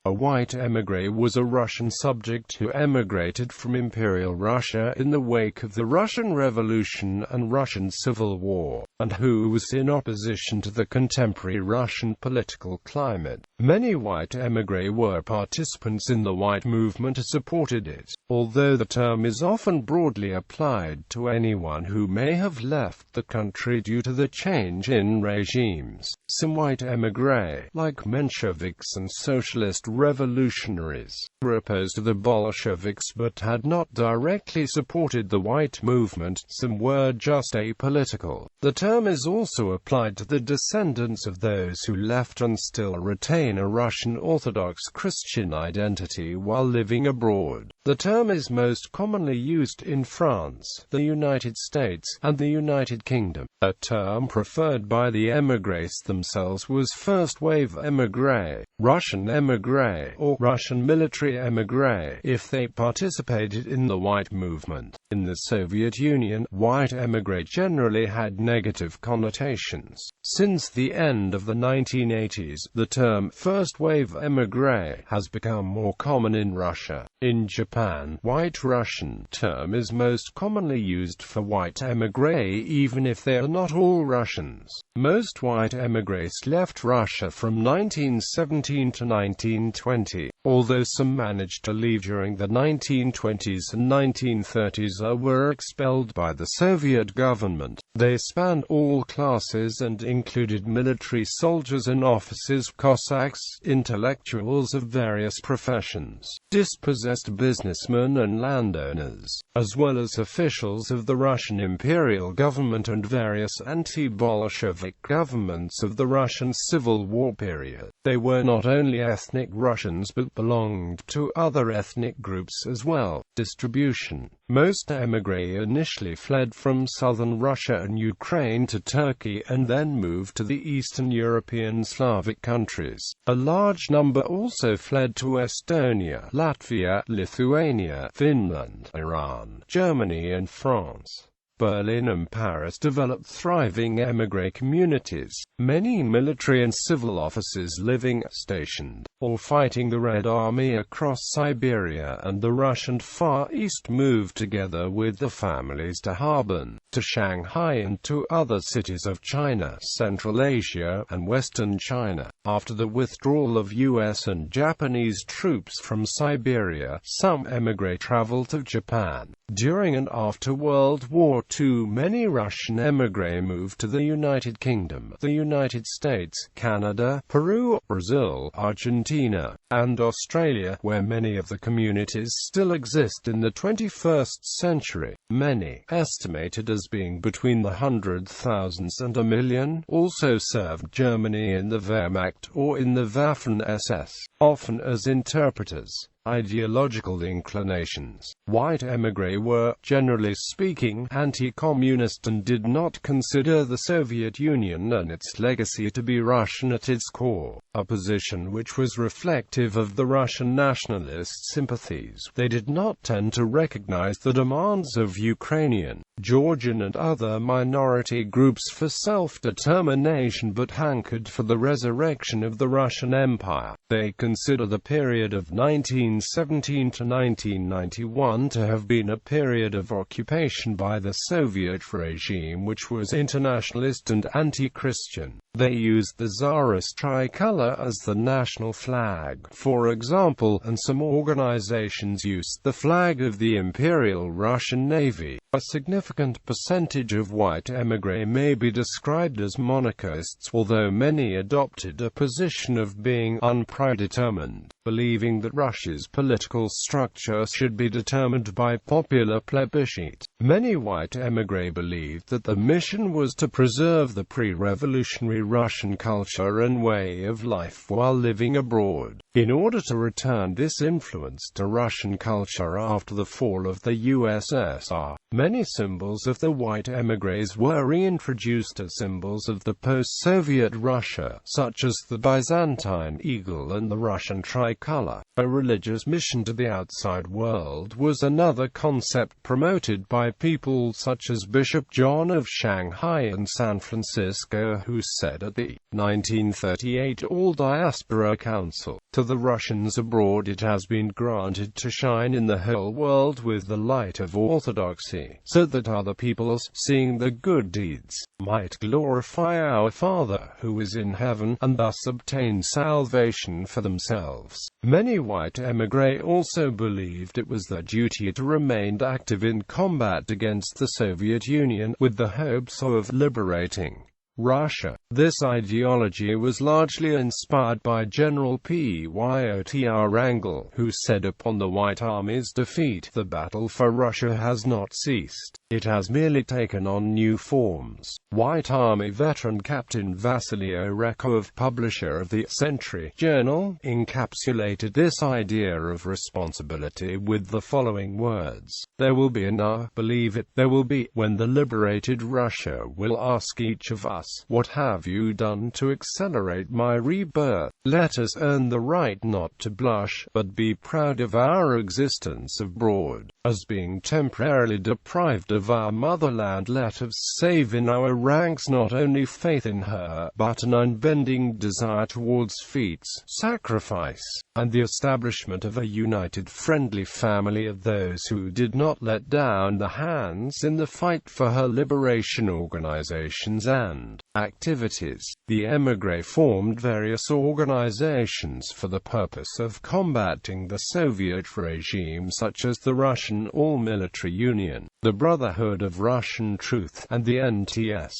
A white émigré was a Russian subject who emigrated from Imperial Russia in the wake of the Russian Revolution and Russian Civil War, and who was in opposition to the contemporary Russian political climate. Many white émigrés were participants in the white movement and supported it, although the term is often broadly applied to anyone who may have left the country due to the change in regimes. Some white émigrés, like Mensheviks and Socialist-Revolutionaries, were opposed to the Bolsheviks but had not directly supported the white movement. Some were just apolitical. The term is also applied to the descendants of those who left and still retain a Russian Orthodox Christian identity while living abroad. The term is most commonly used in France, the United States, and the United Kingdom. A term preferred by the émigrés themselves was first-wave émigré, Russian émigré, or Russian military émigré, if they participated in the white movement. In the Soviet Union, white émigré generally had negative connotations. Since the end of the 1980s, the term first-wave émigré has become more common in Russia. In Japan, white Russian term is most commonly used for white émigrés even if they are not all Russians. Most white émigrés left Russia from 1917 to 1920, although some managed to leave during the 1920s and 1930s or were expelled by the Soviet government. They spanned all classes and included military soldiers and officers, Cossacks, intellectuals of various professions, dispossessed businessmen and landowners, as well as officials of the Russian imperial government and various anti-Bolshevik governments of the Russian Civil War period. They were not only ethnic Russians but belonged to other ethnic groups as well. Distribution. Most émigrés initially fled from southern Russia and Ukraine to Turkey and then moved to the Eastern European Slavic countries. A large number also fled to Estonia, Latvia, Lithuania, Finland, Iran, Germany and France. Berlin and Paris developed thriving émigré communities, many military and civil officers living, stationed, or fighting the Red Army across Siberia and the Russian Far East moved together with their families to Harbin, to Shanghai and to other cities of China, Central Asia, and Western China. After the withdrawal of US and Japanese troops from Siberia, some émigrés traveled to Japan. During and after World War II, many Russian émigrés moved to the United Kingdom, the United States, Canada, Peru, Brazil, Argentina, and Australia, where many of the communities still exist in the 21st century. Many, estimated as being between the 100,000 and 1 million, also served Germany in the Wehrmacht or in the Waffen-SS, often as interpreters. Ideological inclinations. White émigrés were, generally speaking, anti-communist and did not consider the Soviet Union and its legacy to be Russian at its core, a position which was reflective of the Russian nationalist sympathies. They did not tend to recognize the demands of Ukrainian, Georgian and other minority groups for self-determination but hankered for the resurrection of the Russian Empire. They consider the period of 1917 to 1991 to have been a period of occupation by the Soviet regime which was internationalist and anti-Christian. They used the Tsarist tricolor as the national flag, for example, and some organizations used the flag of the Imperial Russian Navy. A significant percentage of white émigrés may be described as monarchists, although many adopted a position of being unpredetermined, believing that Russia's political structure should be determined by popular plebiscite. Many white émigrés believed that the mission was to preserve the pre-revolutionary Russian culture and way of life while living abroad, in order to return this influence to Russian culture after the fall of the USSR. Many symbols of the white émigrés were reintroduced as symbols of the post-Soviet Russia, such as the Byzantine eagle and the Russian tricolor. by color. A religious mission to the outside world was another concept promoted by people such as Bishop John of Shanghai and San Francisco, who said at the 1938 All-Diaspora Council, "To the Russians abroad it has been granted to shine in the whole world with the light of orthodoxy, so that other peoples, seeing the good deeds, might glorify our Father who is in heaven, and thus obtain salvation for themselves." Many white émigrés also believed it was their duty to remain active in combat against the Soviet Union, with the hopes of liberating Russia. This ideology was largely inspired by General Pyotr Wrangel, who said upon the White Army's defeat, "The battle for Russia has not ceased. It has merely taken on new forms." White Army veteran Captain Vasily Orekov, publisher of the Century Journal, encapsulated this idea of responsibility with the following words: "There will be believe it, there will be, when the liberated Russia will ask each of us, 'What have you done to accelerate my rebirth?' Let us earn the right not to blush, but be proud of our existence abroad. As being temporarily deprived of our motherland, let us save in our ranks not only faith in her, but an unbending desire towards feats, sacrifice, and the establishment of a united friendly family of those who did not let down the hands in the fight for her liberation." Organizations and activities. The émigrés formed various organizations for the purpose of combating the Soviet regime, such as the Russian All-Military Union, the Brotherhood of Russian Truth, and the NTS.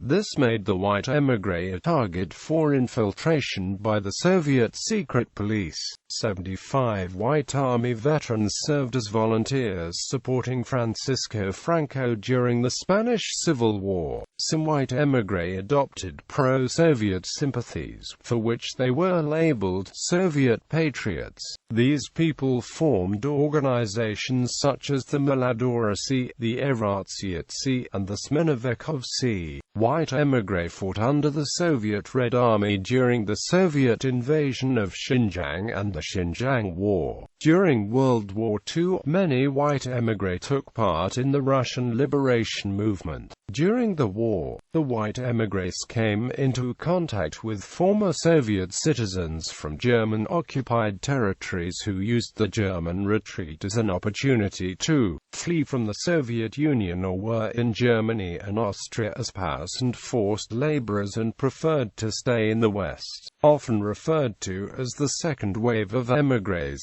This made the white émigré a target for infiltration by the Soviet secret police. 75 White Army veterans served as volunteers supporting Francisco Franco during the Spanish Civil War. Some white émigrés adopted pro-Soviet sympathies, for which they were labeled Soviet patriots. These people formed organizations such as the Mladoresy, the Evratsietsy, and the Smenevekovsy. White émigrés fought under the Soviet Red Army during the Soviet invasion of Xinjiang and the Xinjiang War. During World War II, many white émigrés took part in the Russian liberation movement. During the war, the white émigrés came into contact with former Soviet citizens from German-occupied territories who used the German retreat as an opportunity to flee from the Soviet Union, or were in Germany and Austria as and forced laborers and preferred to stay in the West, often referred to as the second wave of émigrés.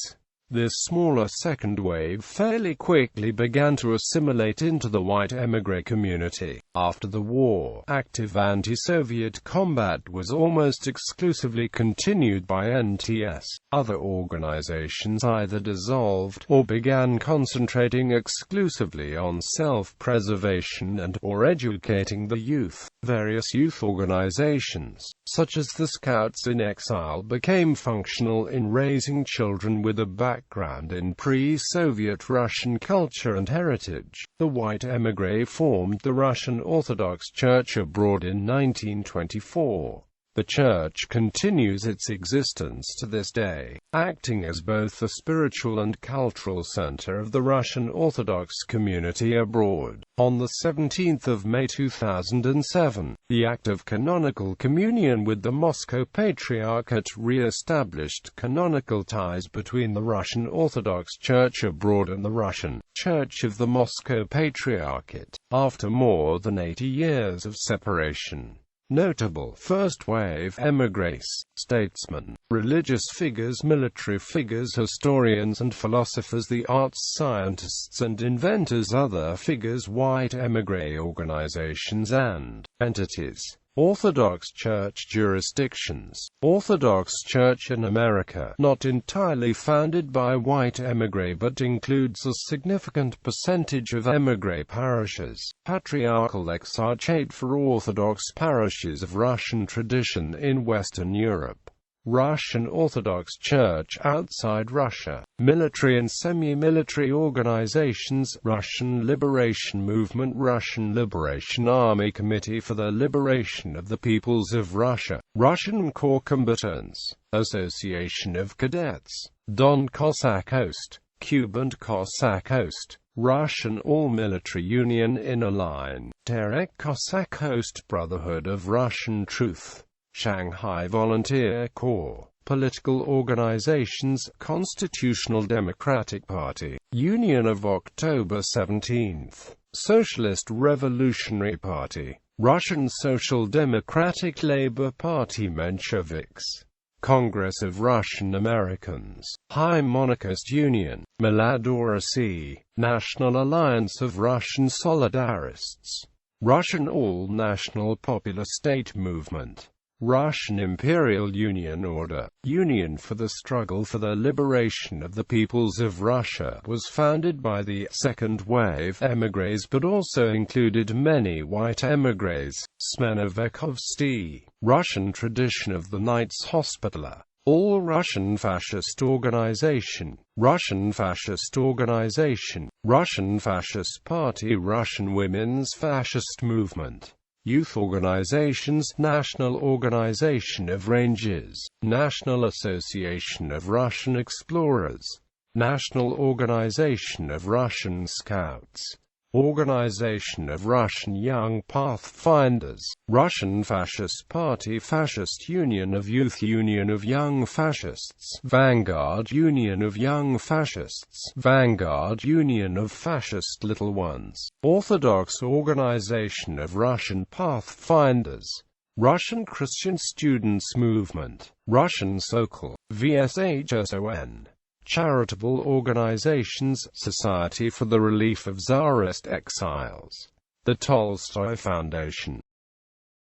This smaller second wave fairly quickly began to assimilate into the white émigré community. After the war, active anti-Soviet combat was almost exclusively continued by NTS. Other organizations either dissolved, or began concentrating exclusively on self-preservation and/or educating the youth. Various youth organizations, such as the Scouts in Exile, became functional in raising children with a background in pre-Soviet Russian culture and heritage. The white émigré formed the Russian Orthodox Church abroad in 1924. The church continues its existence to this day, acting as both the spiritual and cultural center of the Russian Orthodox community abroad. On the 17th of May 2007, the act of canonical communion with the Moscow Patriarchate re-established canonical ties between the Russian Orthodox Church abroad and the Russian Church of the Moscow Patriarchate, after more than 80 years of separation. Notable first-wave émigrés: statesmen, religious figures, military figures, historians and philosophers, the arts, scientists and inventors. Other figures: white émigré organizations and entities. Orthodox Church jurisdictions. Orthodox Church in America, not entirely founded by white émigrés but includes a significant percentage of émigré parishes. Patriarchal Exarchate for Orthodox parishes of Russian tradition in Western Europe. Russian Orthodox Church outside Russia, military and semi-military organizations, Russian Liberation Movement, Russian Liberation Army, Committee for the Liberation of the Peoples of Russia, Russian Corps Combatants, Association of Cadets, Don Cossack Host, Cuban Cossack Host, Russian All-Military Union Inner Line, Terek Cossack Host, Brotherhood of Russian Truth, Shanghai Volunteer Corps, political organizations, Constitutional Democratic Party, Union of October 17, Socialist Revolutionary Party, Russian Social Democratic Labor Party, Mensheviks, Congress of Russian Americans, High Monarchist Union, Miladorasi, National Alliance of Russian Solidarists, Russian All-National Popular State Movement, Russian Imperial Union Order, Union for the Struggle for the Liberation of the Peoples of Russia, was founded by the second wave émigrés but also included many white émigrés, Smenevikovsky, Russian tradition of the Knights Hospitaller, All-Russian Fascist Organization, Russian Fascist Organization, Russian Fascist Party, Russian Women's Fascist Movement, Youth Organizations, National Organization of Rangers, National Association of Russian Explorers, National Organization of Russian Scouts, Organization of Russian Young Pathfinders, Russian Fascist Party, Fascist Union of Youth, Union of Young Fascists, Vanguard, Union of Young Fascists, Vanguard, Union of Fascist Little Ones, Orthodox Organization of Russian Pathfinders, Russian Christian Students Movement, Russian Sokol, VSHSON, charitable organizations, Society for the Relief of Tsarist Exiles, the Tolstoy Foundation,